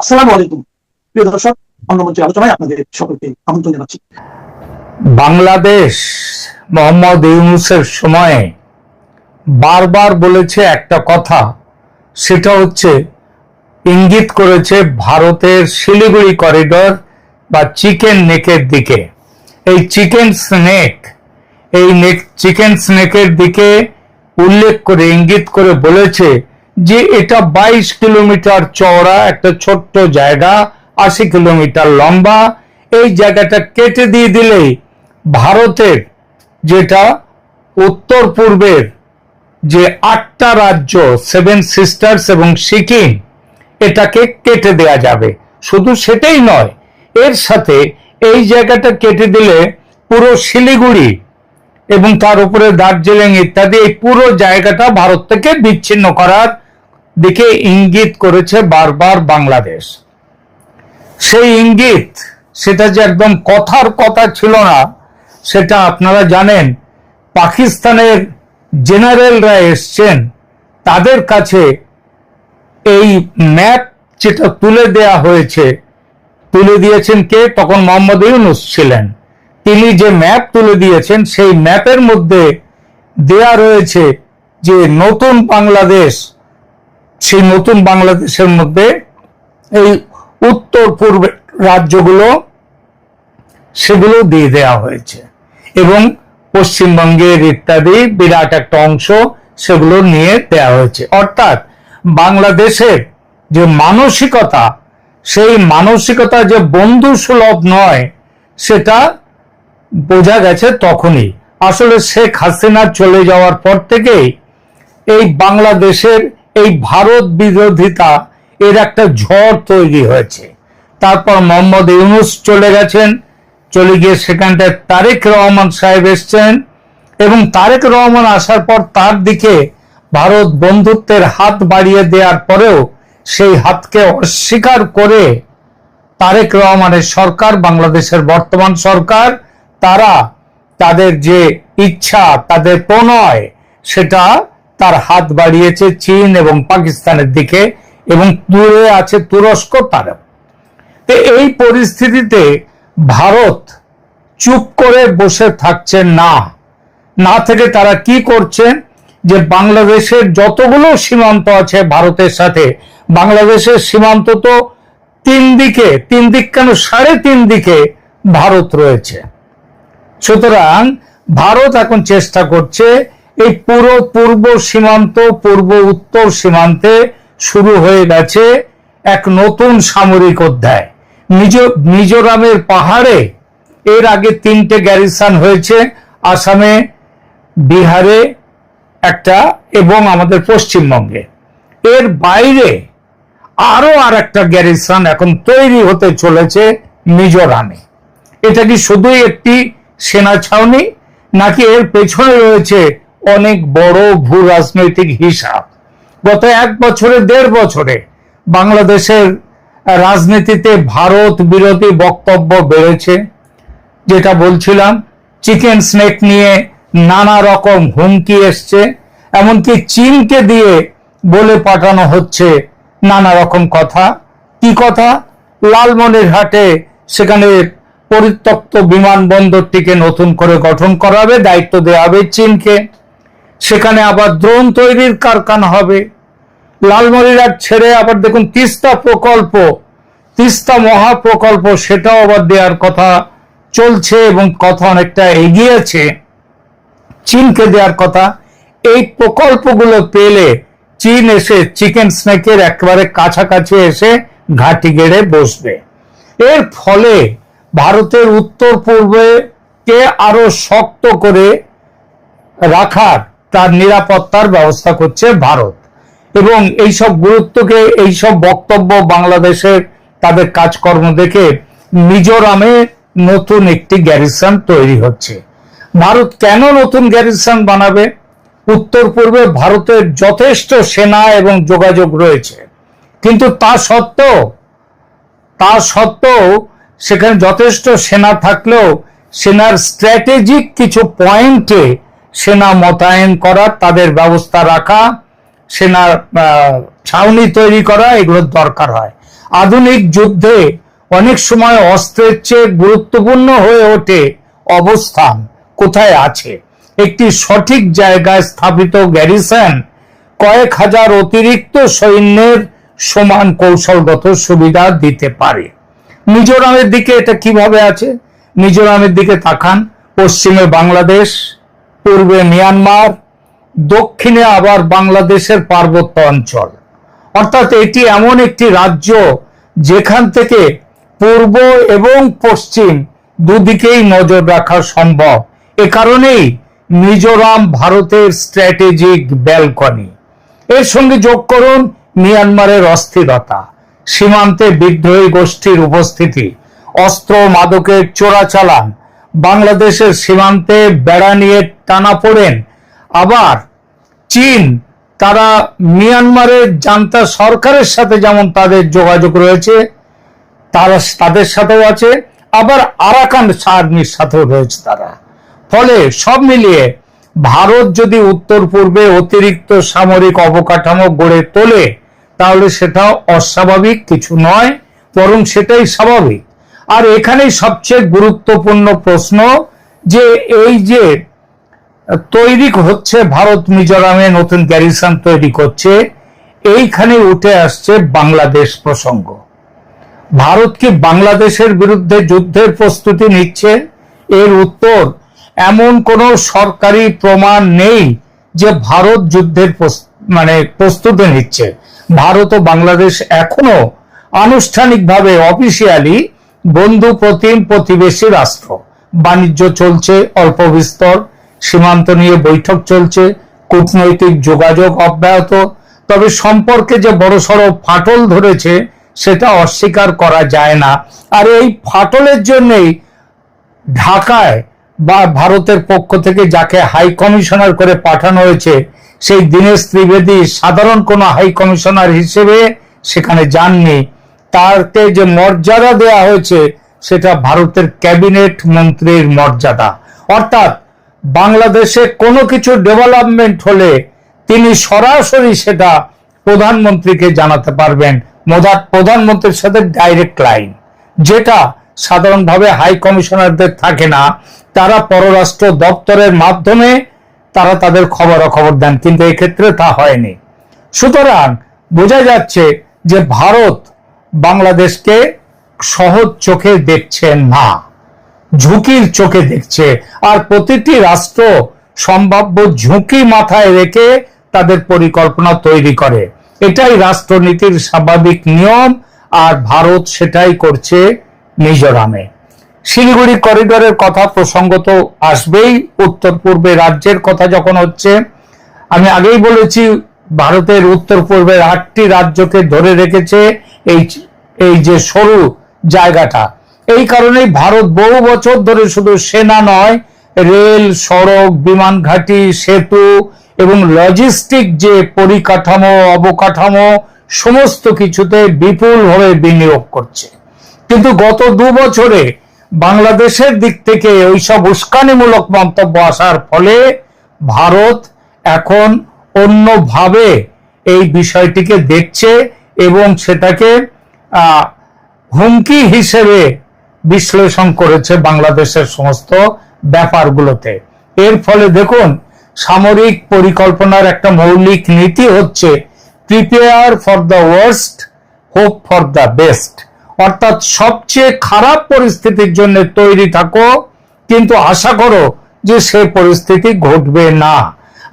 আসসালামু আলাইকুম প্রিয় দর্শক, অন্নমঞ্চের আলোচনায় আপনাদের সকলকে আমন্ত্রণ জানাচ্ছি। বাংলাদেশ মোহাম্মদ ইউনূসের সময়ে বারবার বলেছে একটা কথা, সেটা হচ্ছে ইঙ্গিত করেছে ভারতের শিলিগুড়ি করিডর বা চিকেন নেকের দিকে। এই চিকেন স্নেকের দিকে উল্লেখ করে ইঙ্গিত করে বলেছে যে এটা 22 কিলোমিটার চওড়া একটা ছোট্ট জায়গা, 80 কিলোমিটার লম্বা। এই জায়গাটা কেটে দিয়ে দিলেই ভারতের যেটা উত্তর পূর্বের যে 8টা রাজ্য, 7 সিস্টার্স এবং সিকিম, এটাকে কেটে দেয়া যাবে। শুধু সেটাই নয়, এর সাথে এই জায়গাটা কেটে দিলে পুরো শিলিগুড়ি এবং তার উপরে দার্জিলিং ইত্যাদি এই পুরো জায়গাটা ভারত থেকে বিচ্ছিন্ন করার দিকে ইঙ্গিত করেছে বারবার বাংলাদেশ। সেই ইঙ্গিত, সেটা যে একদম কথার কথা ছিল না সেটা আপনারা জানেন। পাকিস্তানের জেনারেলরা এসছেন, তাদের কাছে এই ম্যাপ যেটা তুলে দেয়া হয়েছে, তুলে দিয়েছেন কে? তখন মোহাম্মদ ইউনূস ছিলেন। তিনি যে ম্যাপ তুলে দিয়েছেন সেই ম্যাপের মধ্যে দেয়া রয়েছে যে নতুন বাংলাদেশ, সেই নতুন বাংলাদেশের মধ্যে এই উত্তর পূর্ব রাজ্যগুলো সেগুলো দিয়ে দেওয়া হয়েছে এবং পশ্চিমবঙ্গের ইত্যাদি বিরাট একটা অংশ সেগুলো নিয়ে দেওয়া হয়েছে। অর্থাৎ বাংলাদেশের যে মানসিকতা, সেই মানসিকতা যে বন্ধু সুলভ নয় সেটা বোঝা গেছে তখনই। আসলে শেখ হাসিনা চলে যাওয়ার পর থেকেই এই বাংলাদেশের এই ভারত বিরোধিতা এর একটা ঝড় তৈরি হয়েছে। তারপর মোহাম্মদ ইউনূস চলে গেছেন, চলে গিয়ে সেখানটায় তারেক রহমান সাহেব এসছেন এবং তারেক রহমান আসার পর তার দিকে ভারত বন্ধুত্বের হাত বাড়িয়ে দেওয়ার পরেও সেই হাতকে অস্বীকার করে তারেক রহমানের সরকার, বাংলাদেশের বর্তমান সরকার, তারা তাদের যে ইচ্ছা, তাদের প্রণয়, সেটা তার হাত বাড়িয়েছে চীন এবং পাকিস্তানের দিকে এবং দূরে আছে তুরস্ক। তারা তো এই পরিস্থিতিতে ভারত চুপ করে বসে থাকছে না, না থেকে তারা কি করছে যে বাংলাদেশের যতগুলো সীমান্ত আছে ভারতের সাথে, বাংলাদেশের সীমান্ত তো 3 দিকে, 3 দিক কেন 3.5 দিকে ভারত রয়েছে। সুতরাং ভারত এখন চেষ্টা করছে এই পুরো পূর্ব সীমান্ত, পূর্ব উত্তর সীমান্তে শুরু হয়ে গেছে এক নতুন সামরিক অধ্যায়। মিজোরামের পাহাড়ে এর আগে 3টে গ্যারিসন হয়েছে, আসামে, বিহারে একটা এবং আমাদের পশ্চিমবঙ্গে। এর বাইরে আরো একটা গ্যারিসন এখন তৈরি হতে চলেছে মিজোরামে। এটা কি শুধুই একটি সেনা ছাউনি, নাকি এর পেছনে রয়েছে অনেক বড় ভূ রাজনৈতিক হিসাব? গত 1 বছরে 1.5 বছরে বাংলাদেশের রাজনীতিতে ভারত বিরোধী বক্তব্য বেড়েছে। যেটা বলছিলাম, চিকেন স্নেক নিয়ে নানা রকম হুমকি এসছে, এমনকি চীনকে দিয়ে বলে পাঠানো হচ্ছে নানা রকম কথা। কি কথা? লালমনিরহাটে সেখানে পরিত্যক্ত বিমানবন্দরটিকে নতুন করে গঠন করা হবে, দায়িত্ব দেওয়া হবে চীনকে। সেখানে আবার ড্রোন তৈরির কারখানা হবে। লালমনিরহাট ছেড়ে আবার দেখুন তিস্তা প্রকল্প, তিস্তা মহাপ্রকল্প, সেটাও আবার দেওয়ার কথা চলছে এবং কথা অনেকটা এগিয়েছে, চীনকে দেওয়ার কথা। এই প্রকল্পগুলো পেলে চীন এসে চিকেন স্নেকের একেবারে কাছাকাছি এসে ঘাঁটি গেড়ে বসবে। এর ফলে ভারতের উত্তর পূর্বে কে আরো শক্ত করে রাখার, তার নিরাপত্তার ব্যবস্থা করছে ভারত। এবং এইসব গুরুত্বকে, এইসব বক্তব্য বাংলাদেশের তাদের কাজকর্ম দেখে মিজোরামে নতুন একটি গ্যারিসন তৈরি হচ্ছে। ভারত কেন নতুন গ্যারিসন বানাবে? উত্তর পূর্বে ভারতের যথেষ্ট সেনা এবং যোগাযোগ রয়েছে, কিন্তু তা সত্ত্বেও সেখানে যথেষ্ট সেনা থাকলেও সেনার স্ট্র্যাটেজিক কিছু পয়েন্টে সেনা মোতায়েন করা, তাদের ব্যবস্থা রাখা, সেনার ছাউনি তৈরি করা, এগুলোর দরকার হয়। আধুনিক যুদ্ধে অনেক সময় অস্ত্রের চেয়ে গুরুত্বপূর্ণ হয়ে ওঠে অবস্থান কোথায় আছে। একটি সঠিক জায়গায় স্থাপিত গ্যারিসন কয়েক হাজার অতিরিক্ত সৈন্যের সমান কৌশলগত সুবিধা দিতে পারে। মিজোরামের দিকে এটা কিভাবে আছে? মিজোরামের দিকে তাকান। পশ্চিমে বাংলাদেশ, পূর্বে মিয়ানমার, দক্ষিণে আবার বাংলাদেশের পার্বত্য অঞ্চল। অর্থাৎ এটি এমন একটি রাজ্য যেখান থেকে পূর্ব এবং পশ্চিম দুদিকেই নজর রাখা সম্ভব। এ কারণেই মিজোরাম ভারতের স্ট্র্যাটেজিক ব্যালকনি। এর সঙ্গে যোগ করুন মিয়ানমারের অস্থিরতা, সীমান্তে বিদ্রোহী গোষ্ঠীর উপস্থিতি, অস্ত্র মাদকের চোরাচালান, বাংলাদেশের সীমান্তে বেড়া নিয়ে টানাপোড়েন, আবার চীন তারা মিয়ানমারের জান্তা সরকারের সাথে যেমন তাদের যোগাযোগ রয়েছে তাদের সাথেও আছে, আবার আরাকান আর্মির সাথেও রয়েছে তারা। ফলে সব মিলিয়ে ভারত যদি উত্তর পূর্বে অতিরিক্ত সামরিক অবকাঠামো গড়ে তোলে তাহলে সেটা অস্বাভাবিক কিছু নয়, বরং সেটাই স্বাভাবিক। আর এখানেই সবচেয়ে গুরুত্বপূর্ণ প্রশ্ন যে এই যে তৈরি হচ্ছে ভারত মিজোরামে নতুন গ্যারিসন তৈরি করছে, এইখানে উঠে আসছে বাংলাদেশ প্রসঙ্গ। ভারত কি বাংলাদেশের বিরুদ্ধে যুদ্ধের প্রস্তুতি নিচ্ছে? এর উত্তর, এমন কোনো সরকারি প্রমাণ নেই যে ভারত যুদ্ধের প্রস্তুতি নিচ্ছে। ভারত ও বাংলাদেশ এখনো আনুষ্ঠানিকভাবে অফিসিয়ালি বন্ধু প্রতিবেশী রাষ্ট্র। বাণিজ্য চলছে অল্প বিস্তর, সীমান্ত নিয়ে বৈঠক চলছে, কূটনৈতিক যোগাযোগ অব্যাহত। তবে সম্পর্কে যে বড়সড় ফাটল ধরেছে সেটা অস্বীকার করা যায় না। আর এই ফাটলের জন্যই ঢাকায় বা ভারতের পক্ষ থেকে যাকে হাই কমিশনার করে পাঠানো হয়েছে সেই দীনেশ ত্রিবেদী সাধারণ কোনো হাই কমিশনার হিসেবে সেখানে যাননি। তাকে যে মর্যাদা দেয়া হয়েছে সেটা ভারতের ক্যাবিনেট মন্ত্রীর মর্যাদা। অর্থাৎ বাংলাদেশে কোনো কিছু ডেভেলপমেন্ট হলে তিনি সরাসরি সেটা প্রধানমন্ত্রীকে জানাতে পারবেন। প্রধানমন্ত্রীর সাথে ডাইরেক্ট লাইন, যেটা সাধারণভাবে হাই কমিশনারদের থাকে না। তারা পররাষ্ট্র দপ্তরের মাধ্যমে তারা তাদের খবরাখবর দেন, কিন্তু এক্ষেত্রে তা হয়নি। সুতরাং বোঝা যাচ্ছে যে ভারত বাংলাদেশকে সহজ চোখে দেখছে না, ঝুঁকির চোখে দেখছে। আর প্রতিটি রাষ্ট্র সম্ভাব্য ঝুঁকি মাথায় রেখে তাদের পরিকল্পনা তৈরি করে। এটাই রাষ্ট্রনীতির স্বাভাবিক নিয়ম, আর ভারত সেটাই করছে মিজোরামে। শিলিগুড়ি করিডোরের কথা প্রসঙ্গত আসবেই। উত্তর পূর্বে রাজ্যের কথা যখন হচ্ছে, আমি আগেই বলেছি ভারতের উত্তর পূর্বের 8টি রাজ্যকে ধরে রেখেছে এই যে সরু জায়গাটা। এই কারণেই ভারত বহু বছর ধরে শুধু সেনা নয়, রেল, সড়ক, বিমান ঘাঁটি, সেতু এবং লজিস্টিক যে পরিকাঠামো অবকাঠামো সমস্ত কিছুতে বিপুলভাবে বিনিয়োগ করছে। কিন্তু গত 2 বছরে বাংলাদেশের দিক থেকে ওইসব উস্কানিমূলক মন্তব্য আসার ফলে ভারত এখন অন্যভাবে এই বিষয়টিকে দেখছে এবং সেটাকে হুমকি হিসেবে বিশ্লেষণ করেছে বাংলাদেশের সমস্ত ব্যাপারগুলোতে। এর ফলে দেখুন, সামরিক পরিকল্পনার একটা মৌলিক নীতি হচ্ছে prepare for the worst, hope for the best. অর্থাৎ সবচেয়ে খারাপ পরিস্থিতির জন্য তৈরি থাকো, কিন্তু আশা করো যে সে পরিস্থিতি ঘটবে না।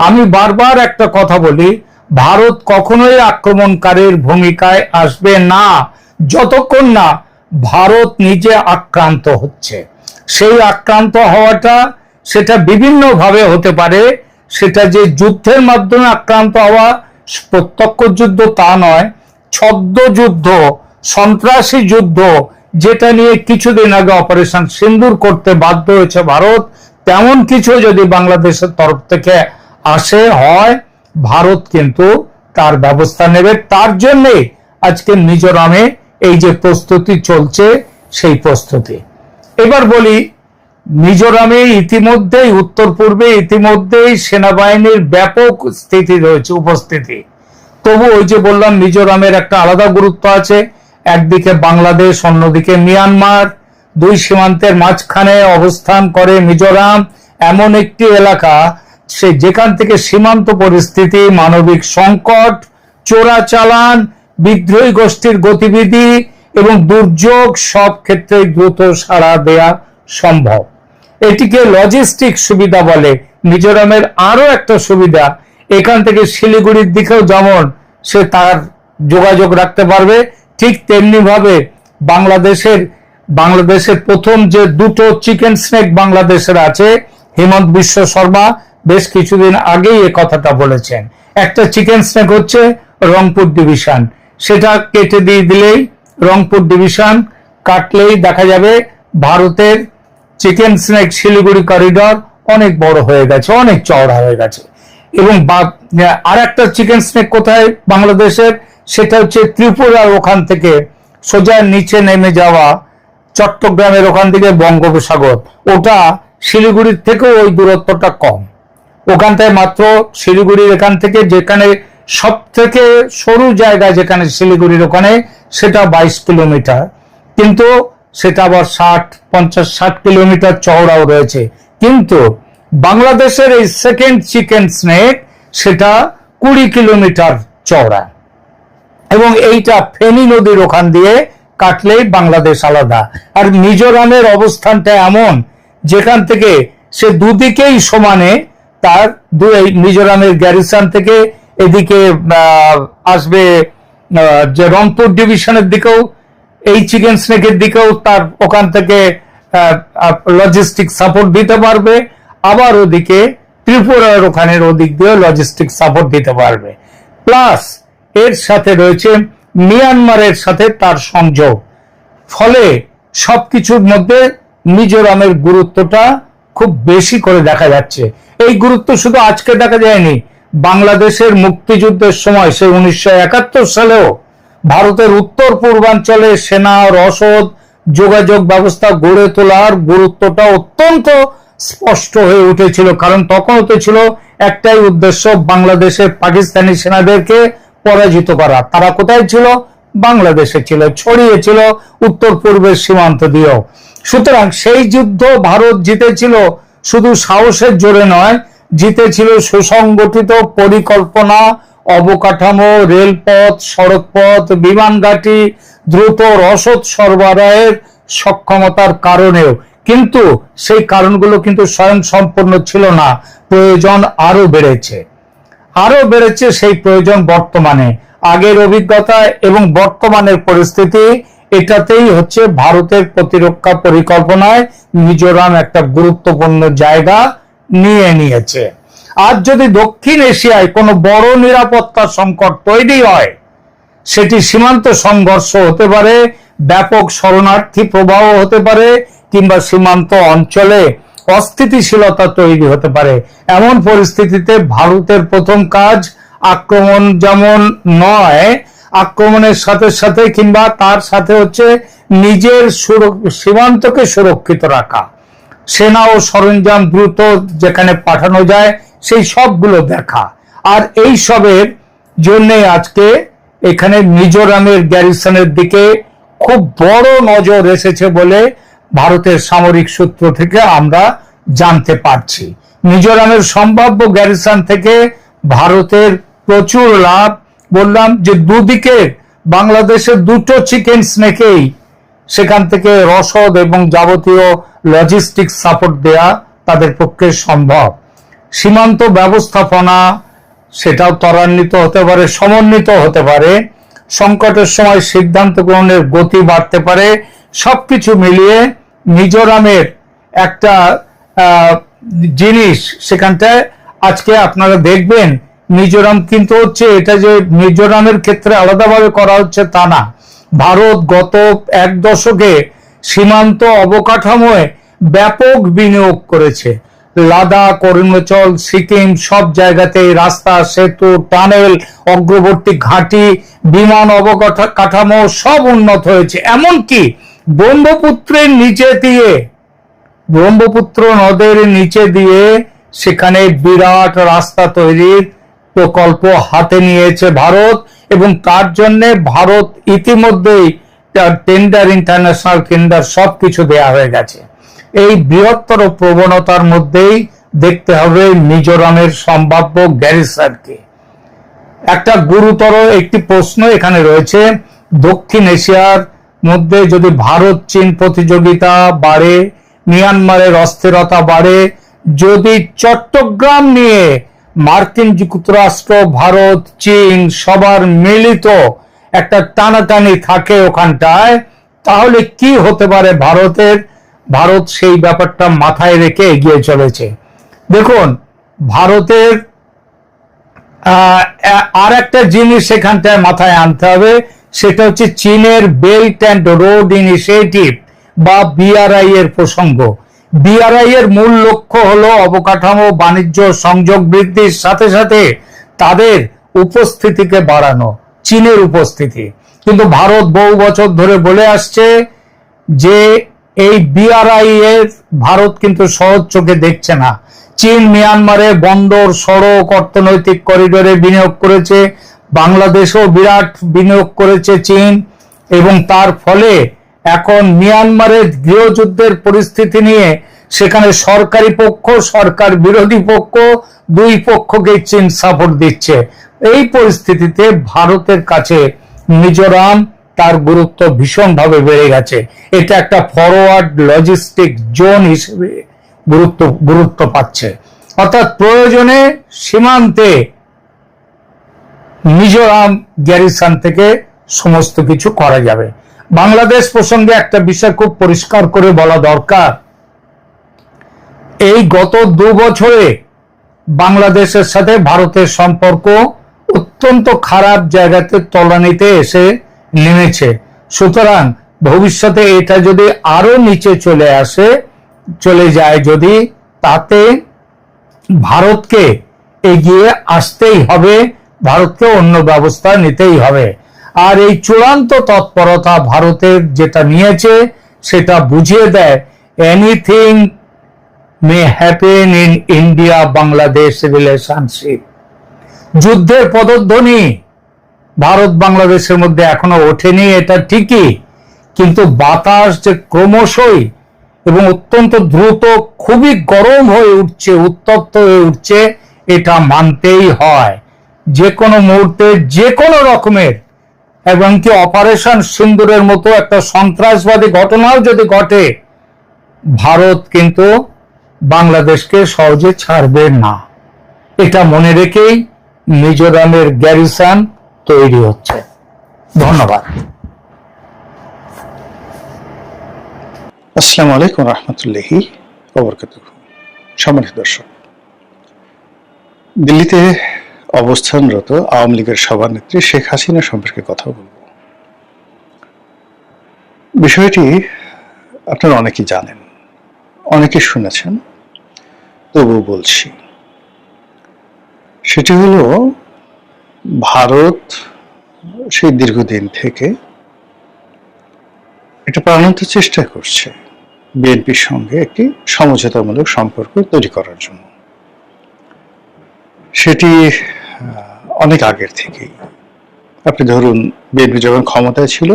আমি বারবার একটা কথা বলি, ভারত কখনোই আক্রমণকারীর ভূমিকায় আসবে না যতক্ষণ না ভারত নিজে আক্রান্ত হচ্ছে। সেই আক্রান্ত হওয়াটা সেটা বিভিন্ন ভাবে হতে পারে। সেটা যে যুদ্ধের মাধ্যমে আক্রান্ত হওয়া, প্রত্যক্ষ যুদ্ধ তা নয়, ছদ্ম যুদ্ধ, সন্ত্রাসী যুদ্ধ, যেটা নিয়ে কিছুদিন আগে অপারেশন সিন্দুর করতে বাধ্য হয়েছে ভারত, তেমন কিছু যদি বাংলাদেশের তরফ থেকে হয়, ভারত কিন্তু তার ব্যবস্থা নেবে। তার জন্যে আজকে মিজোরামে এই যে প্রস্তুতি চলছে সেই প্রস্তুতি। এবার বলি, মিজোরামে ইতিমধ্যেই উত্তর পূর্বে ইতিমধ্যেই সেনাবাহিনীর ব্যাপক স্থিতি রয়েছে, উপস্থিতি। তবু ওই যে বললাম মিজোরামের একটা আলাদা গুরুত্ব আছে। একদিকে বাংলাদেশ, অন্যদিকে মিয়ানমার, দুই সীমান্তের মাঝখানে অবস্থান করে মিজোরাম, এমন একটি এলাকা যেখান থেকে সীমান্ত পরিস্থিতি, মানবিক সংকট, চোরাচালান, বিদ্রোহী গোষ্ঠীর গতিবিধি এবং দুর্যোগ সব ক্ষেত্রে দ্রুত সাড়া দেয়া সম্ভব। এটিকে লজিস্টিক সুবিধা বলে। মিজোরামের আরো একটা সুবিধা, এখান থেকে শিলিগুড়ির দিকেও যেমন সে তার যোগাযোগ রাখতে পারবে, ঠিক তেমনি ভাবে বাংলাদেশের প্রথম যে দুটো চিকেন স্নেক বাংলাদেশের আছে, হেমন্ত বিশ্ব শর্মা বেশ কিছুদিন আগেই এ কথাটা বলেছেন। একটা চিকেন স্নেক হচ্ছে রংপুর ডিভিশন, সেটা কেটে দিয়ে দিলেই, রংপুর ডিভিশন কাটলেই দেখা যাবে ভারতের চিকেন স্নেক শিলিগুড়ি করিডর অনেক বড় হয়ে গেছে, অনেক চওড়া হয়ে গেছে। এবং আর একটা চিকেন স্নেক কোথায় বাংলাদেশের, সেটা হচ্ছে ত্রিপুরার ওখান থেকে সোজা নিচে নেমে যাওয়া চট্টগ্রামের ওখান থেকে বঙ্গোপসাগর, ওটা শিলিগুড়ির থেকেও ওই দূরত্বটা কম। ওখানটায় মাত্র শিলিগুড়ির এখান থেকে, যেখানে সব থেকে সরু জায়গা যেখানে শিলিগুড়ির ওখানে, সেটা 22 কিলোমিটার, কিন্তু সেটা আবার 50-60 কিলোমিটার চওড়াও রয়েছে। কিন্তু বাংলাদেশের এই সেকেন্ড চিকেন স্নেক সেটা 20 কিলোমিটার চওড়া, এবং এইটা ফেনী নদীর ওখান দিয়ে কাটলেই বাংলাদেশ আলাদা। আর মিজোরামের অবস্থানটা এমন যেখান থেকে সে দুদিকেই সমানে, তার মিজোরামের গ্যারিসন থেকে এদিকে আসবে যে রংপুর ডিভিশনের দিকেও, এই চিকেন স্নেকের দিকেও তার ওখান থেকে লজিস্টিক সাপোর্ট দিতে পারবে, আবার ওদিকে ত্রিপুরার ওখানের ওদিক দিয়ে লজিস্টিক সাপোর্ট দিতে পারবে। প্লাস এর সাথে রয়েছে মিয়ানমারের সাথে তার সংযোগ, ফলে সবকিছুর মধ্যে মিজোরামের গুরুত্বটা খুব বেশি করে দেখা যাচ্ছে। এই গুরুত্ব শুধু আজকে দেখা যায়নি, বাংলাদেশের মুক্তিযুদ্ধের সময়, সে 1971 সালেও ভারতের উত্তর পূর্বাঞ্চলে সেনা, রসদ, যোগাযোগ ব্যবস্থা গড়ে তোলার গুরুত্বটা অত্যন্ত স্পষ্ট হয়ে উঠেছিল। কারণ তখন তো ছিল একটাই উদ্দেশ্য, বাংলাদেশের পাকিস্তানি সেনাদেরকে পরাজিত করা। তারা কোথায় ছিল? বাংলাদেশে ছিল, ছড়িয়ে ছিল উত্তর পূর্বের সীমান্ত দিয়েও। সুতরাং সেই যুদ্ধ ভারত জিতেছিল শুধু সাহসের জোরে নয়, জিতেছিল সুসংগঠিত পরিকল্পনা, অবকাঠামো, রেলপথ, সড়কপথ, বিমান ঘাঁটি, দ্রুত রসদ সরবরাহের সক্ষমতার কারণেও। কিন্তু সেই কারণগুলো কিন্তু স্বয়ংসম্পূর্ণ ছিল না, প্রয়োজন আরো বেড়েছে সেই প্রয়োজন বর্তমানে। আগের অভিজ্ঞতা এবং বর্তমানের পরিস্থিতি, এটাতেই হচ্ছে ভারতের প্রতিরক্ষা পরিকল্পনায় মিজোরাম একটা গুরুত্বপূর্ণ জায়গা নিয়েছে। আজ যদি দক্ষিণ এশিয়ায় কোনো বড় নিরাপত্তা সংকট তৈরি হয়, সেটি সীমান্ত সংঘর্ষ হতে পারে, ব্যাপক শরণার্থী প্রবাহ হতে পারে, কিংবা সীমান্ত অঞ্চলে অস্থিতিশীলতা তৈরি হতে পারে। এমন পরিস্থিতিতে ভারতের প্রথম কাজ আক্রমণ যেমন নয়, আক্রমণের সাথে সাথে কিংবা তার সাথে হচ্ছে নিজের সীমান্তকে সুরক্ষিত রাখা, সেনা ও সরঞ্জাম দ্রুত যেখানে পাঠানো যায় সেই সবগুলো দেখা। আর এই সবের জন্য আজকে এখানে মিজোরামের গ্যারিসনের দিকে খুব বড় নজর এসেছে বলে ভারতের সামরিক সূত্র থেকে আমরা জানতে পারছি। মিজোরামের সম্ভাব্য গ্যারিসন থেকে ভারতের প্রচুর লাভ। বললাম যে দুদিকে বাংলাদেশের দুটো চিকেন স্নেকেই সেখান থেকে রসদ এবং যাবতীয় লজিস্টিক সাপোর্ট দেয়া তাদের পক্ষে সম্ভব। সীমান্ত ব্যবস্থাপনা সেটাও ত্বরান্বিত হতে পারে, সমন্বিত হতে পারে, সংকটের সময় সিদ্ধান্ত গ্রহণের গতি বাড়তে পারে। সবকিছু মিলিয়ে মিজোরামের একটা জিনিস সেখানটায় আজকে আপনারা দেখবেন, মিজোরাম কিন্তু হচ্ছে, এটা যে মিজোরামের ক্ষেত্রে আলাদাভাবে করা হচ্ছে তা না। ভারত গত 1 দশকে সীমান্ত অবকাঠামোয় ব্যাপক বিনিয়োগ করেছে। লাদাখ, অরুণাচল, সিকিম সব জায়গাতে রাস্তা, সেতু, টানেল, অগ্রবর্তী ঘাঁটি, বিমান অবকাঠামো সব উন্নত হয়েছে। এমনকি ব্রহ্মপুত্র নদের নিচে দিয়ে সেখানে বিরাট রাস্তা তৈরির প্রকল্প হাতে নিয়েছে ভারত, এবং তার জন্য ভারত ইতিমধ্যেই টেন্ডার, ইন্টারন্যাশনাল টেন্ডার সবকিছু দেয়া হয়ে গেছে। এই বৃহত্তর প্রবণতার মধ্যেই দেখতে হবে মিজোরামের সম্ভাব্য গ্যারিসনকে। একটা গুরুতর একটি প্রশ্ন এখানে রয়েছে, দক্ষিণ এশিয়ার মধ্যে যদি ভারত চীন প্রতিযোগিতা বাড়ে, মিয়ানমারের অস্থিরতা বাড়ে, যদি চট্টগ্রাম নিয়ে মার্কিন যুক্তরাষ্ট্র, ভারত, চীন সবার মিলিত একটা টানাটানি থাকে ওখানটায়, তাহলে কি হতে পারে ভারতের? ভারত সেই ব্যাপারটা মাথায় রেখে এগিয়ে চলেছে। দেখুন, ভারতের আর একটা জিনিস সেখানটায় মাথায় আনতে হবে, সেটা হচ্ছে চীনের বেল্ট অ্যান্ড রোড ইনিশিয়েটিভ বা বিআরআই এর প্রসঙ্গ। বিআরআই এর মূল লক্ষ্য হলো অবকাঠামো, বাণিজ্য, সংযোগ বৃদ্ধির সাথে সাথে তাদের উপস্থিতিকে বাড়ানো, চীনের উপস্থিতি। কিন্তু ভারত বহু বছর ধরে বলে আসছে যে এই বিআরআই এর ভারত কিন্তু সহজ চোখে দেখছে না। চীন মিয়ানমারে বন্দর, সড়ক, অর্থনৈতিক করিডোরে বিনিয়োগ করেছে, বাংলাদেশও বিরাট বিনিয়োগ করেছে চীন, এবং তার ফলে এখন মিয়ানমারের গৃহযুদ্ধের পরিস্থিতি নিয়ে সেখানে সরকারি পক্ষ, সরকার বিরোধী পক্ষ, দুই পক্ষকে চীন সাপোর্ট দিচ্ছে। এই পরিস্থিতিতে ভারতের কাছে মিজোরাম তার গুরুত্ব ভীষণভাবে বেড়ে গেছে। এটা একটা ফরওয়ার্ড লজিস্টিক জোন হিসেবে গুরুত্ব পাচ্ছে। অর্থাৎ প্রয়োজনে সীমান্তে মিজোরাম গ্যারিসন থেকে সমস্ত কিছু করা যাবে। বাংলাদেশ প্রসঙ্গে একটা বিষয় খুব পরিষ্কার করে বলা দরকার, এই গত 2 বছরে বাংলাদেশের সাথে ভারতের সম্পর্ক অত্যন্ত খারাপ জায়গাতে তলানিতে এসে নেমেছে। সুতরাং ভবিষ্যতে এটা যদি আরো নিচে চলে যায় যদি, তাতে ভারতকে এগিয়ে আসতেই হবে, ভারতকে অন্য ব্যবস্থা নিতেই হবে। আর এই চূড়ান্ত তৎপরতা ভারতের যেটা নিয়েছে সেটা বুঝিয়ে দেয় anything may happen in India Bangladesh relationship. যুদ্ধের পদধ্বনি ভারত বাংলাদেশের মধ্যে এখনো ওঠেনি, এটা ঠিকই, কিন্তু বাতাস যে ক্রমশই এবং অত্যন্ত দ্রুত খুবই গরম হয়ে উঠছে, উত্তপ্ত হয়ে উঠছে, এটা মানতেই হয়। যে কোনো মুহূর্তে যে কোনো রকমের, এবং কি অপারেশন সিন্দুরের মতো একটা সন্ত্রাসবাদী ঘটনাও যদি ঘটে, ভারত কিন্তু বাংলাদেশকে সহজে ছাড়বে না। এটা মনে রেখেই মিজোরামের গ্যারিসন তৈরি হচ্ছে। ধন্যবাদ। আসসালামু আলাইকুম রহমতুল্লাহি ওয়া বারাকাতুহু। সম্মানিত দর্শক, দিল্লিতে অবস্থানরত আওয়ামী লীগের সভানেত্রী শেখ হাসিনা সম্পর্কে কথা বলব। বিষয়টি আপনারা অনেকেই জানেন, অনেকে শুনেছেন, তবুও বলছি। সেটি হলো, ভারত সেই দীর্ঘদিন থেকে এটা প্রাণান্ত চেষ্টা করছে বিএনপির সঙ্গে একটি সমঝোতামূলক সম্পর্ক তৈরি করার জন্য। সেটি অনেক আগের থেকেই। আপনি ধরুন, বিএনপি যখন ক্ষমতায় ছিল,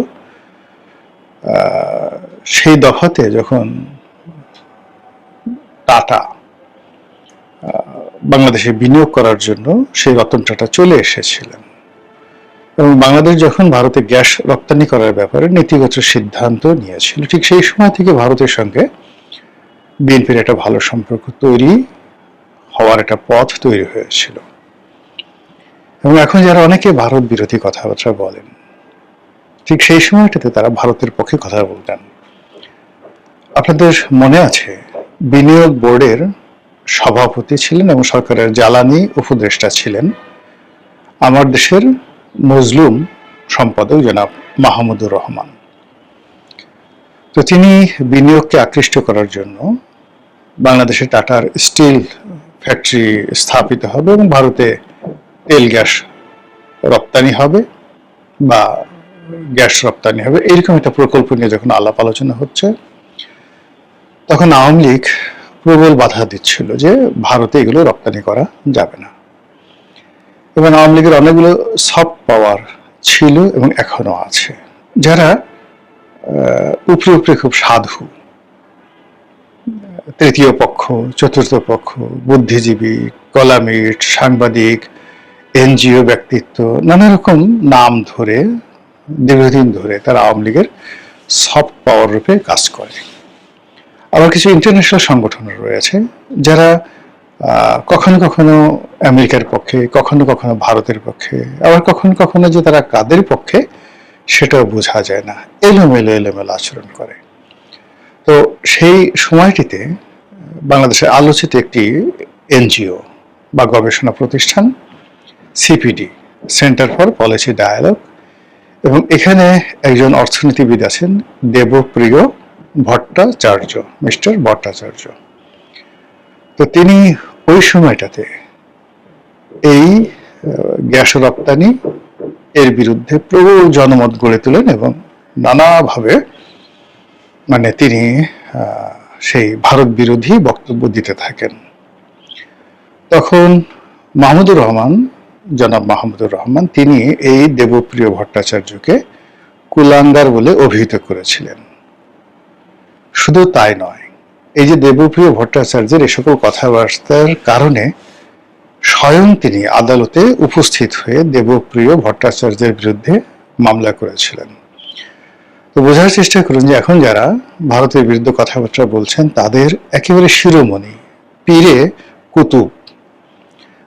সেই দফাতে যখন টাটা বাংলাদেশে বিনিয়োগ করার জন্য সেই রতন টাটা চলে এসেছিলেন, এবং বাংলাদেশ যখন ভারতে গ্যাস রপ্তানি করার ব্যাপারে নীতিগত সিদ্ধান্ত নিয়েছিল, ঠিক সেই সময় থেকে ভারতের সঙ্গে বিএনপির একটা ভালো সম্পর্ক তৈরি হওয়ার একটা পথ তৈরি হয়েছিল। এবং এখন যারা অনেকে ভারত বিরোধী কথাবার্তা বলেন, ঠিক সেই সময়টাতে তারা ভারতের পক্ষে কথা বলতেন। আপনাদের মনে আছে, বিনিয়োগ বোর্ডের সভাপতি ছিলেন এবং সরকারের জ্বালানি উপদেষ্টা ছিলেন আমার দেশের মজলুম সম্পাদক জনাব মাহমুদুর রহমান। তো তিনি বিনিয়োগকে আকৃষ্ট করার জন্য বাংলাদেশে টাটার স্টিল ফ্যাক্টরি স্থাপিত হবে এবং ভারতে তেল গ্যাস রপ্তানি হবে বা গ্যাস রপ্তানি হবে, এরকম একটা প্রকল্প নিয়ে যখন আলাপ আলোচনা হচ্ছে, তখন আওয়ামী লীগ প্রবল বাধা দিচ্ছিল যে ভারতে এগুলো রপ্তানি করা যাবে না। এবং আওয়ামী লীগের অনেকগুলো সফট পাওয়ার ছিল এবং এখনো আছে, যারা উপরে উপরে খুব সাধু, তৃতীয় পক্ষ, চতুর্থ পক্ষ, বুদ্ধিজীবী, কলামিস্ট, সাংবাদিক, এনজিও ব্যক্তিত্ব, নানা রকম নাম ধরে দীর্ঘদিন ধরে তারা আওয়ামী লীগের সফট পাওয়ার রূপে কাজ করে। আবার কিছু ইন্টারন্যাশনাল সংগঠন রয়েছে যারা কখনো কখনো আমেরিকার পক্ষে, কখনো কখনো ভারতের পক্ষে, আবার কখনো কখনো যে তারা কাদের পক্ষে সেটাও বোঝা যায় না, এলোমেলো আচরণ করে। তো সেই সময়টিতে বাংলাদেশের আলোচিত একটি এনজিও বা গবেষণা প্রতিষ্ঠান CPD, Centre for Policy Dialogue, এবং এখানে একজন অর্থনীতিবিদ আছেন দেবপ্রিয় ভট্টাচার্য, মিস্টার ভট্টাচার্য। তো তিনি ওই সময়টাতে এই গ্যাস রপ্তানি এর বিরুদ্ধে প্রবল জনমত গড়ে তোলেন এবং নানাভাবে মানে তিনি সেই ভারত বিরোধী বক্তব্য দিতে থাকেন। তখন মাহমুদুর রহমান, জনাব মাহমুদুর রহমান, তিনি এই দেবপ্রিয় ভট্টাচার্যকে কুলাঙ্গার বলে অভিহিত করেছিলেন। শুধু তাই নয়, এই যে দেবপ্রিয় ভট্টাচার্যের এ সকল কথাবার্তার কারণে স্বয়ং তিনি আদালতে উপস্থিত হয়ে দেবপ্রিয় ভট্টাচার্যের বিরুদ্ধে মামলা করেছিলেন। তো বোঝার চেষ্টা করুন যে এখন যারা ভারতের বিরুদ্ধে কথাবার্তা বলছেন তাদের একেবারে শিরোমণি, পীরে কুতুব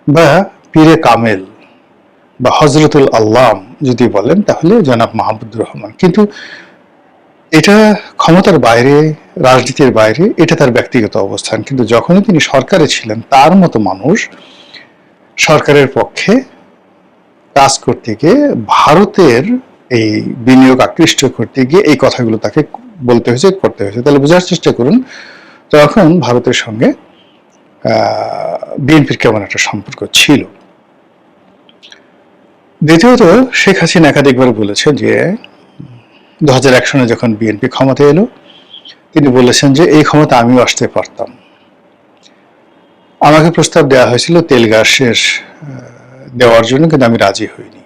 বা পীরে কামেল বা হজরতুল আল্লাম যদি বলেন তাহলে জনাব মাহমুদুর রহমান। কিন্তু এটা ক্ষমতার বাইরে, রাজনীতির বাইরে, এটা তার ব্যক্তিগত অবস্থান। কিন্তু যখনই তিনি সরকারে ছিলেন তার মতো মানুষ সরকারের পক্ষে কাজ করতে গিয়ে, ভারতের এই বিনিয়োগ আকৃষ্ট করতে গিয়ে এই কথাগুলো তাকে বলতে হয়েছে, করতে হয়েছে। তাহলে বোঝার চেষ্টা করুন তখন ভারতের সঙ্গে বিএনপির কেমন একটা সম্পর্ক ছিল। দ্বিতীয়ত, শেখ হাসিনা একাধিকবার বলেছেন যে 2001 সনে যখন বিএনপি ক্ষমতায় এলো তিনি বলেছেন যে এই ক্ষমতা আমিও আসতে পারতাম। আমাকে প্রস্তাব দেওয়া হয়েছিল তেল গ্যাসের দেওয়ার জন্য, কিন্তু আমি রাজি হইনি।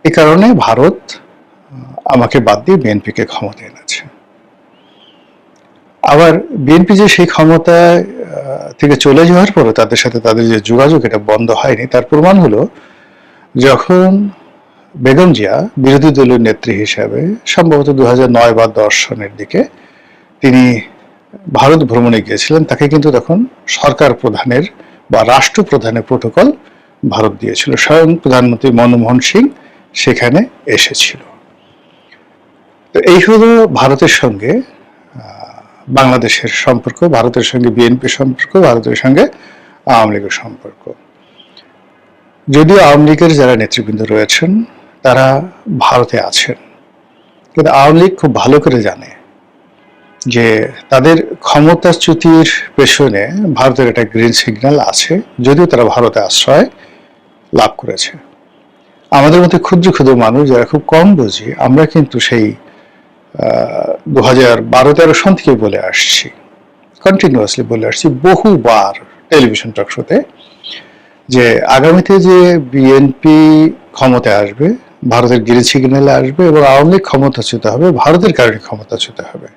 এই কারণে ভারত আমাকে বাদ দিয়ে বিএনপিকে ক্ষমতায় এনেছে। আবার বিএনপি যে সেই ক্ষমতা থেকে চলে যাওয়ার পরে তাদের সাথে তাদের যে যোগাযোগ এটা বন্ধ হয়নি, তার প্রমাণ হলো যখন বেগম জিয়া বিরোধী দলীয় নেত্রী হিসাবে সম্ভবত 2009 বা 10 সনের দিকে তিনি ভারত ভ্রমণে গিয়েছিলেন, তাকে কিন্তু তখন সরকার প্রধানের বা রাষ্ট্রপ্রধানের প্রোটোকল ভারত দিয়েছিল। স্বয়ং প্রধানমন্ত্রী মনমোহন সিং সেখানে এসেছিল। তো এই হলো ভারতের সঙ্গে বাংলাদেশের সম্পর্ক, ভারতের সঙ্গে বিএনপির সম্পর্ক, ভারতের সঙ্গে আওয়ামী লীগের সম্পর্ক। যদিও আওয়ামী লীগের যারা নেতৃবৃন্দ রয়েছেন তারা ভারতে আছেন, কিন্তু আওয়ামী লীগ খুব ভালো করে জানে যে তাদের ক্ষমতাচ্যুতির পেছনে ভারতের একটা গ্রিন সিগন্যাল আছে, যদিও তারা ভারতে আশ্রয় লাভ করেছে। আমাদের মধ্যে ক্ষুদ্র ক্ষুদ্র মানুষ যারা খুব কম বুঝি, আমরা কিন্তু সেই 2012-13 সন থেকে বলে আসছি, কন্টিনিউয়াসলি বলে আসছি বহুবার টেলিভিশন টক শোতে, যে আগামীতে যে বিএনপি ক্ষমতায় আসবে, ভারতের গ্রিন সিগন্যালে আসবে এবং আওয়ামী লীগ ক্ষমতাচ্যুত হবে, ভারতের কারণে ক্ষমতাচ্যুত হবে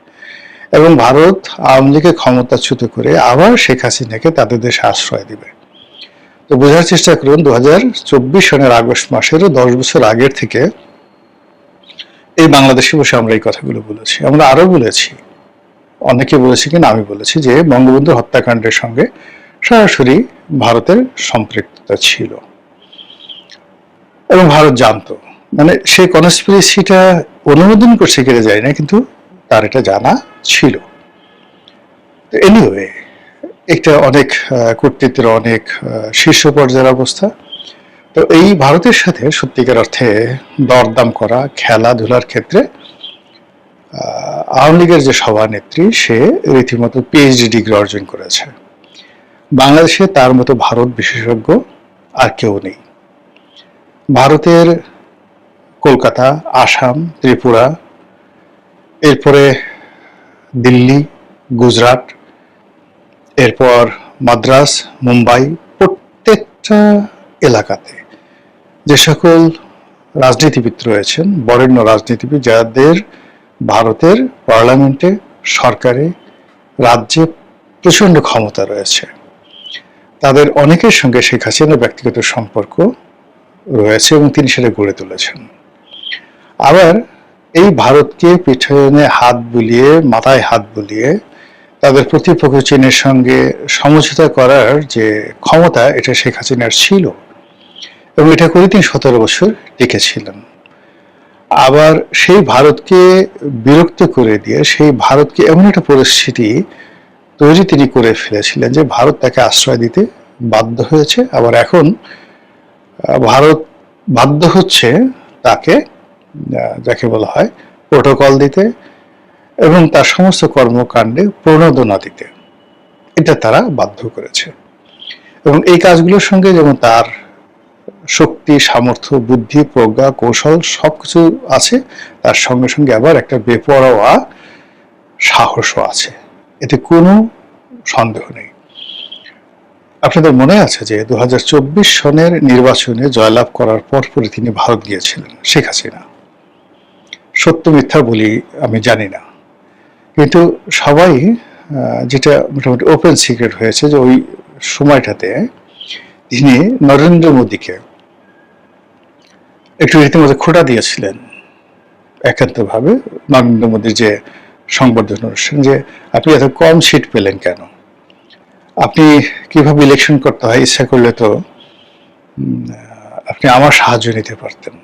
এবং ভারত আওয়ামী লীগকে ক্ষমতাচ্যুত করে আবার শেখ হাসিনাকে তাদের দেশে আশ্রয় দিবে। তো বোঝার চেষ্টা করুন 2024 সনের আগস্ট মাসেরও 10 বছর আগের থেকে এই বাংলাদেশে বসে আমরা এই কথাগুলো বলেছি। আমরা আরো বলেছি, অনেকে বলেছি কিনা আমি বলেছি যে বঙ্গবন্ধু হত্যাকাণ্ডের সঙ্গে সরাসরি ভারতের সম্পৃক্ততা ছিল এবং ভারত জানতো, মানে সেই কনস্পিরেসিটা অনুমোদন করছে কেটে যায় না, কিন্তু তার এটা জানা ছিল। তো এনিওয়ে, একটা অনেক কর্তৃত্বের অনেক শীর্ষ পর্যায়ের অবস্থা। তো এই ভারতের সাথে সত্যিকার অর্থে দরদাম করা, খেলাধুলার ক্ষেত্রে আওয়ামী লীগের যে সভানেত্রী সে রীতিমতো পিএইচডি ডিগ্রি অর্জন করেছে। বাংলাদেশে তার মতো ভারত বিশেষজ্ঞ আর কেউ নেই। ভারতের কলকাতা, আসাম, ত্রিপুরা, এরপরে দিল্লি, গুজরাট, এরপর মাদ্রাস, মুম্বাই, প্রত্যেকটা এলাকাতে যে সকল রাজনীতিবিদ রয়েছেন, বরেণ্য রাজনীতিবিদ, যাদের ভারতের পার্লামেন্টে, সরকারে, রাজ্যে প্রচন্ড ক্ষমতা রয়েছে। তাদের অনেকের সঙ্গে শেখ হাসিনার ব্যক্তিগত সম্পর্ক রয়েছে এবং তিনি সেটা গড়ে তুলেছেন। আবার এই ভারতকে পিছনে হাত বুলিয়ে, মাথায় হাত বুলিয়ে তাদের প্রতিপক্ষ চীনের সঙ্গে সমঝোতা করার যে ক্ষমতা, এটা শেখ হাসিনার ছিল এবং এটা করে তিনি 17 বছর টিকেছিলেন। আবার সেই ভারতকে বিরক্ত করে দিয়ে সেই ভারতকে এমন একটা পরিস্থিতি তৈরি তিনি করে ফেলেছিলেন যে ভারত তাকে আশ্রয় দিতে বাধ্য হয়েছে। আবার এখন ভারত বাধ্য হচ্ছে তাকে, যাকে বলা হয়, প্রোটোকল দিতে এবং তার সমস্ত কর্মকাণ্ডে প্রণোদনা দিতে। এটা তারা বাধ্য করেছে এবং এই কাজগুলোর সঙ্গে যেমন তার শক্তি, সামর্থ্য, বুদ্ধি, প্রজ্ঞা, কৌশল সবকিছু আছে, তার সঙ্গে সঙ্গে আবার একটা বেপরোয়া সাহসও আছে, এতে কোনো সন্দেহ নেই। আপনাদের মনে আছে যে 2024 সনের নির্বাচনে জয়লাভ করার পরপরই তিনি ভারত গিয়েছিলেন, শেখ হাসিনা। সত্য মিথ্যা বলি আমি জানি না, কিন্তু সবাই, যেটা মোটামুটি ওপেন সিক্রেট হয়েছে, যে ওই সময়টাতে তিনি নরেন্দ্র মোদীকে একটু রীতিমতো খোঁটা দিয়েছিলেন একান্তভাবে। নরেন্দ্র মোদীর যে সংবর্ধনা অনুষ্ঠান, যে আপনি এত কম সিট পেলেন কেন, আপনি কিভাবে ইলেকশন করতে হয়, ইচ্ছা করলে তো আপনি আমার সাহায্য নিতে পারতেন।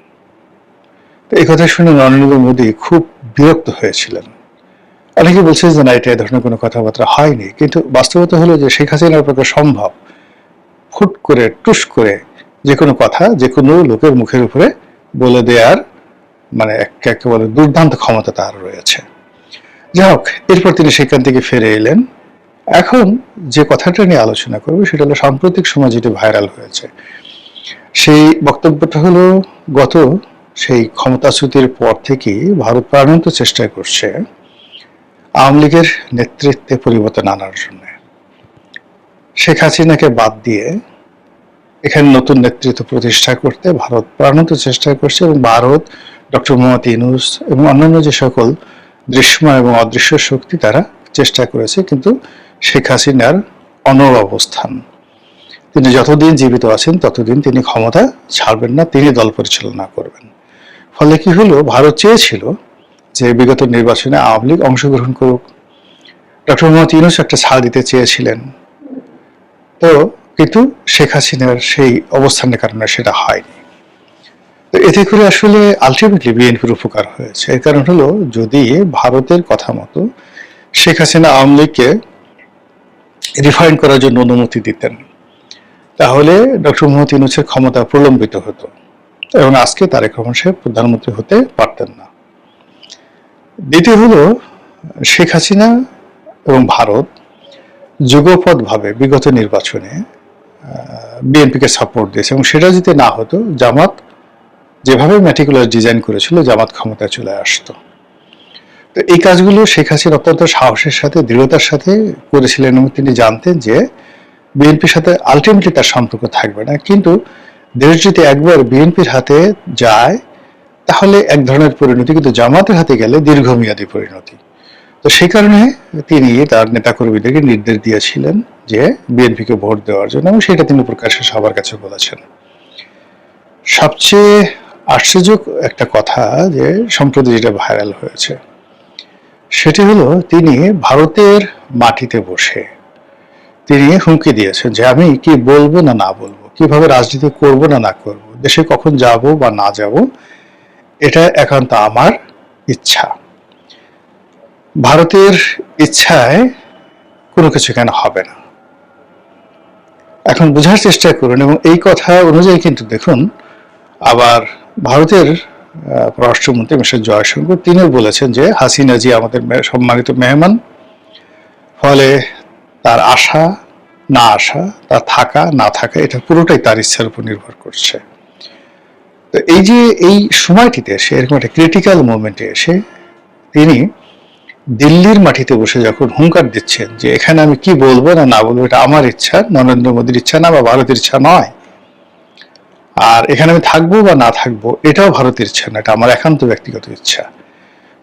তো এই কথা শুনে নরেন্দ্র মোদী খুব বিরক্ত হয়েছিলেন। অনেকে বলছে যে না, এটা এই ধরনের কোনো কথাবার্তা হয়নি, কিন্তু বাস্তবতা হলো যে শেখ হাসিনার পক্ষে সম্ভব ফুট করে, টুস করে যে কোনো কথা যে কোনো লোকের মুখের উপরে বলে দেওয়ার মানে একেবারে দুর্দান্ত ক্ষমতা তার রয়েছে। যাই হোক, এরপর তিনি সেখান থেকে ফিরে এলেন। এখন যে কথাটা নিয়ে আলোচনা করবো সেটা হলো সাম্প্রতিক সময় যেটা ভাইরাল হয়েছে। সেই বক্তব্যটা হলো, গত সেই ক্ষমতাচ্যুতির পর থেকেই ভারত প্রাণান্ত চেষ্টা করছে আওয়ামী লীগের নেতৃত্বে পরিবর্তন আনার জন্য। শেখ হাসিনাকে বাদ দিয়ে এখানে নতুন নেতৃত্ব প্রতিষ্ঠা করতে ভারত প্রাণান্ত চেষ্টা করছে এবং ভারত, ডক্টর মোহাম্মদ ইউনূস এবং অন্যান্য যে সকল দৃশ্যমান এবং অদৃশ্য শক্তি, তারা চেষ্টা করেছে, কিন্তু শেখ হাসিনার অনড় অবস্থান। তিনি যতদিন জীবিত আছেন ততদিন তিনি ক্ষমতা ছাড়বেন না, তিনি দল পরিচালনা করবেন। ফলে কি হলো, ভারত চেয়েছিল যে বিগত নির্বাচনে আওয়ামী লীগ অংশগ্রহণ করুক, ডক্টর মোহাম্মদ ইউনূস একটা ছাড় দিতে চেয়েছিলেন, তো কিন্তু শেখ হাসিনার সেই অবস্থানের কারণে সেটা হয়নি। তো এতে করে আসলে আলটিমেটলি বিএনপির উপকার হয়েছে। এর কারণ হলো, যদি ভারতের কথা মতো শেখ হাসিনা আওয়ামী লীগকে রিফাইন করার জন্য অনুমতি দিতেন, তাহলে ডক্টর মোহাম্মদ ইউনূসের ক্ষমতা প্রলম্বিত হতো এবং আজকে তারেক রহমান সাহেব প্রধানমন্ত্রী হতে পারতেন না। দ্বিতীয় হলো, শেখ হাসিনা এবং ভারত যুগপৎভাবে বিগত নির্বাচনে বিএনপিকে সাপোর্ট দিয়েছে এবং সেটা যদি না হতো, জামাত যেভাবে ম্যাটিকুলার ডিজাইন করেছিল, জামাত ক্ষমতায় চলে আসতো। তো এই কাজগুলো শেখ হাসিনা অত্যন্ত সাহসের সাথে, দৃঢ়তার সাথে করেছিলেন এবং তিনি জানতেন যে বিএনপির সাথে আলটিমেটলি তার সম্পর্ক থাকবে না, কিন্তু দেশ যদি একবার বিএনপির হাতে যায় তাহলে এক ধরনের পরিণতি, কিন্তু জামাতের হাতে গেলে দীর্ঘমেয়াদী পরিণতি। তো সেই কারণে তিনি তার নেতাকর্মীদেরকে নির্দেশ দিয়েছিলেন যে বিএনপিকে ভোট দেওয়ার জন্য, এবং সেটা তিনি প্রকাশ্যে সবার কাছে বলেছেন। সবচেয়ে আশ্চর্য একটা কথা যে সম্প্রতি যেটা ভাইরাল হয়েছে, সেটি হলো তিনি ভারতের মাটিতে বসে তিনি হুমকি দিয়েছেন যে আমি কি বলবো না না বলবো, কিভাবে রাজনীতি করব না না করব, দেশে কখন যাব বা না যাব, এটা একান্ত আমার ইচ্ছা। ভারতের ইচ্ছায় কোনো কিছু কেন হবে না। এখন বোঝার চেষ্টা করুন, এবং এই কথা অনুযায়ী কিন্তু দেখুন, আবার ভারতের পররাষ্ট্রমন্ত্রী মিস্টার জয়শঙ্কর তিনিও বলেছেন যে হাসিনা জি আমাদের সম্মানিত মেহমান, ফলে তার আসা না আসা, তার থাকা না থাকা, এটা পুরোটাই তার ইচ্ছার উপর নির্ভর করছে। তো এই যে এই সময়টিতে এসে, এরকম একটা ক্রিটিক্যাল মোমেন্টে এসে তিনি দিল্লির মাটিতে বসে যখন হুঙ্কার দিচ্ছেন যে এখানে আমি কি বলবো না না বলবো, এটা আমার ইচ্ছা, নরেন্দ্র মোদীর ইচ্ছা না বা ভারতের ইচ্ছা নয়, আর এখানে আমি থাকবো বা না থাকবো এটাও ভারতের ইচ্ছা না, এটা আমার একান্ত ব্যক্তিগত ইচ্ছা।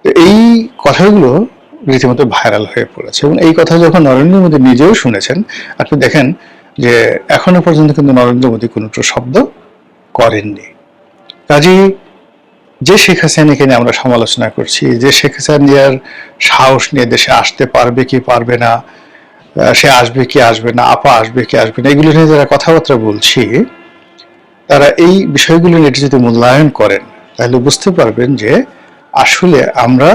তো এই কথাগুলো রীতিমতো ভাইরাল হয়ে পড়েছে, এবং এই কথা যখন নরেন্দ্র মোদী নিজেও শুনেছেন, আপনি দেখেন যে এখনো পর্যন্ত কিন্তু নরেন্দ্র মোদী কোনো শব্দ করেননি। কাজেই যে শেখ হাসিনাকে নিয়ে আমরা সমালোচনা করছি, যে শেখ হাসিনার সাহস নিয়ে দেশে আসতে পারবে কি পারবে না, সে আসবে কি আসবে না, আপা আসবে কি আসবে না, এগুলো নিয়ে যারা কথাবার্তা বলছি, তারা এই বিষয়গুলো নিয়ে যদি মূল্যায়ন করেন তাহলে বুঝতে পারবেন যে আসলে আমরা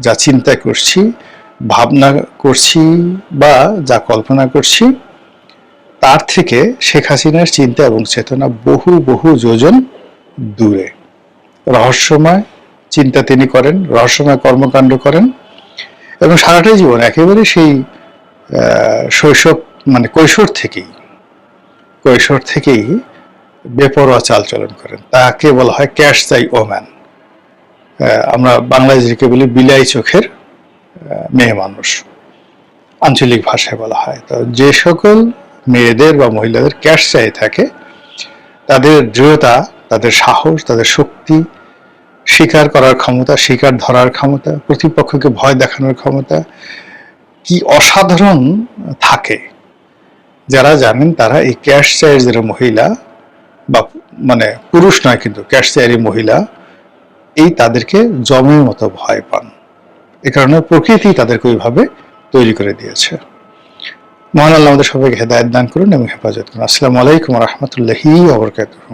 যা চিন্তা করছি, ভাবনা করছি বা যা কল্পনা করছি, তার থেকে শেখ হাসিনার চিন্তা এবং চেতনা বহু বহু যোজন দূরে। রহস্যময় চিন্তা তিনি করেন, রহস্যময় কর্মকাণ্ড করেন, এবং সারাটাই জীবন একেবারে সেই শৈশব মানে কৈশোর থেকেই বেপরোয়া চালচলন করেন। তাকে বলা হয় ক্যাশ চাই ওম্যান। আমরা বাংলাদেশকে বলি বিলাই চোখের মেয়ে মানুষ, আঞ্চলিক ভাষায় বলা হয়। তো যে সকল মেয়েদের বা মহিলাদের ক্যাশ চাই থাকে, তাদের দৃঢ়তা, তাদের সাহস, তাদের শক্তি, স্বীকার করার ক্ষমতা, স্বীকার ধরার ক্ষমতা, প্রতিপক্ষকে ভয় দেখানোর ক্ষমতা কি অসাধারণ থাকে। যারা জানেন তারা এই ক্যাশ চায়ের যারা মহিলা বা মানে পুরুষ নয় কিন্তু ক্যাশ চায়ের মহিলা, এই তাদেরকে জমের মতো ভয় পান। এ কারণে প্রকৃতি তাদেরকে ওইভাবে তৈরি করে দিয়েছে। মহান আল্লাহ আমাদের সবাইকে হেদায়েত দান করুন এবং হেফাজত করুন। আসসালামু আলাইকুম ওয়া রাহমাতুল্লাহি ওয়া বারাকাতুহু।